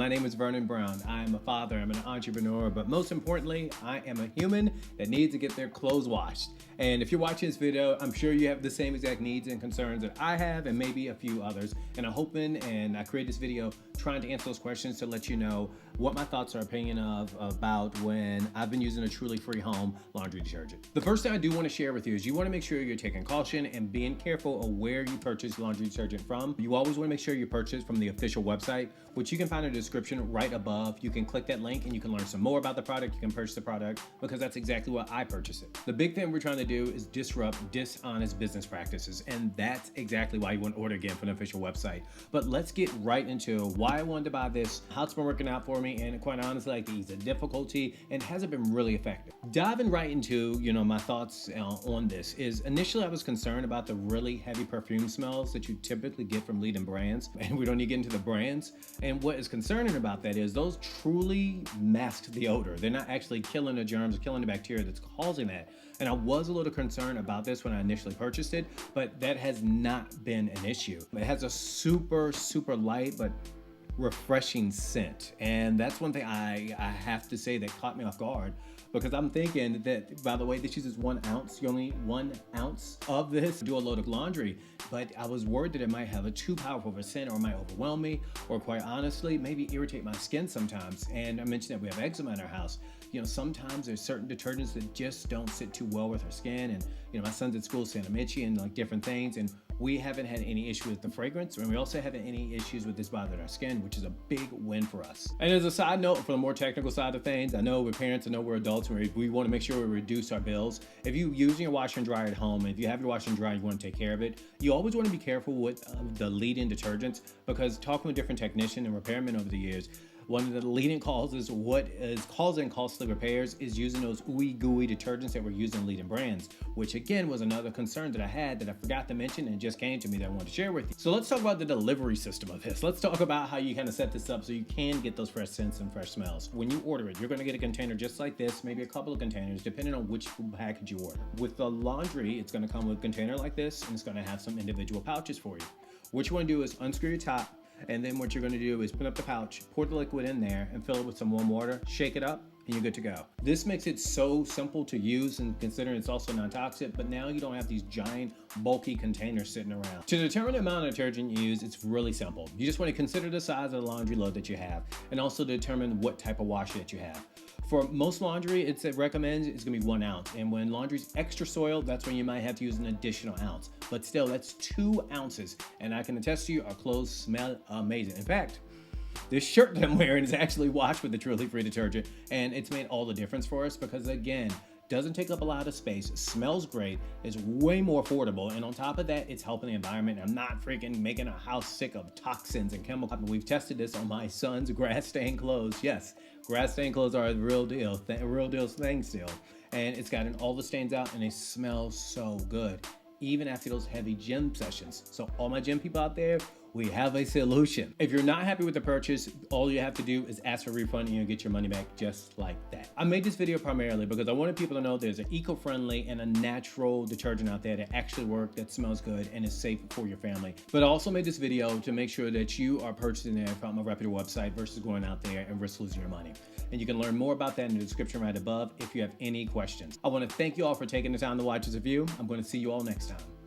My name is Vernon Brown. I am a father, I'm an entrepreneur, but most importantly, I am a human that needs to get their clothes washed. And if you're watching this video, I'm sure you have the same exact needs and concerns that I have and maybe a few others. And I'm hoping, and I created this video trying to answer those questions to let you know what my thoughts or opinion about when I've been using a truly free home laundry detergent. The first thing I do want to share with you is you want to make sure you're taking caution and being careful of where you purchase laundry detergent from. You always want to make sure you purchase from the official website, which you can find in the description right above. You can click that link and you can learn some more about the product. You can purchase the product because that's exactly what I purchase it. The big thing we're trying to do is disrupt dishonest business practices, and that's exactly why you want to order again from the official website. But let's get right into why I wanted to buy this, how it's been working out for me, and quite honestly, like the ease of difficulty, and has it been really effective? Diving right into my thoughts on this is initially I was concerned about the really heavy perfume smells that you typically get from leading brands, and we don't need to get into the brands. And what is concerning about that is those truly mask the odor. They're not actually killing the germs or killing the bacteria that's causing that. And I was a little concerned about this when I initially purchased it, but that has not been an issue. It has a super light but refreshing scent, and that's one thing I have to say that caught me off guard, because I'm thinking that, by the way, this uses 1 ounce. You only 1 ounce of this do a load of laundry, but I was worried that it might have a too powerful of a scent, or it might overwhelm me, or quite honestly, maybe irritate my skin sometimes. And I mentioned that we have eczema in our house. Sometimes there's certain detergents that just don't sit too well with our skin, and my son's at school saying I'm itchy and like different things, and we haven't had any issue with the fragrance, and we also haven't any issues with this bothering our skin, which is a big win for us. And as a side note, for the more technical side of things, I know we're parents, I know we're adults, and we want to make sure we reduce our bills. If you're using your washer and dryer at home, and if you have your washer and dryer, you want to take care of it, you always want to be careful with the lead-in detergents, because talking with different technicians and repairmen over the years, one of the leading causes, what is causing costly repairs, is using those ooey gooey detergents that we're using leading brands, which again was another concern that I had that I forgot to mention and just came to me that I wanted to share with you. So let's talk about the delivery system of this. Let's talk about how you kind of set this up so you can get those fresh scents and fresh smells. When you order it, you're going to get a container just like this, maybe a couple of containers, depending on which package you order. With the laundry, it's going to come with a container like this, and it's going to have some individual pouches for you. What you want to do is unscrew your top, and then what you're going to do is put up the pouch, pour the liquid in there, and fill it with some warm water, shake it up, and you're good to go. This makes it so simple to use, and considering it's also non-toxic, but now you don't have these giant bulky containers sitting around. To determine the amount of detergent you use, it's really simple. You just want to consider the size of the laundry load that you have, and also determine what type of washer that you have. For most laundry, it recommends it's gonna be 1 ounce. And when laundry's extra soiled, that's when you might have to use an additional ounce. But still, that's 2 ounces. And I can attest to you, our clothes smell amazing. In fact, this shirt that I'm wearing is actually washed with the Truly Free detergent, and it's made all the difference for us because, again, doesn't take up a lot of space, smells great, is way more affordable, and on top of that, it's helping the environment. I'm not freaking making a house sick of toxins and chemicals. We've tested this on my son's grass-stained clothes. Yes, grass-stained clothes are the real deal, real deal thing still. And it's gotten all the stains out, and they smell so good, even after those heavy gym sessions. So all my gym people out there, we have a solution. If you're not happy with the purchase, all you have to do is ask for a refund and you'll get your money back just like that. I made this video primarily because I wanted people to know there's an eco-friendly and a natural detergent out there that actually works, that smells good, and is safe for your family. But I also made this video to make sure that you are purchasing it from a reputable website versus going out there and risk losing your money. And you can learn more about that in the description right above if you have any questions. I want to thank you all for taking the time to watch this review. I'm going to see you all next time.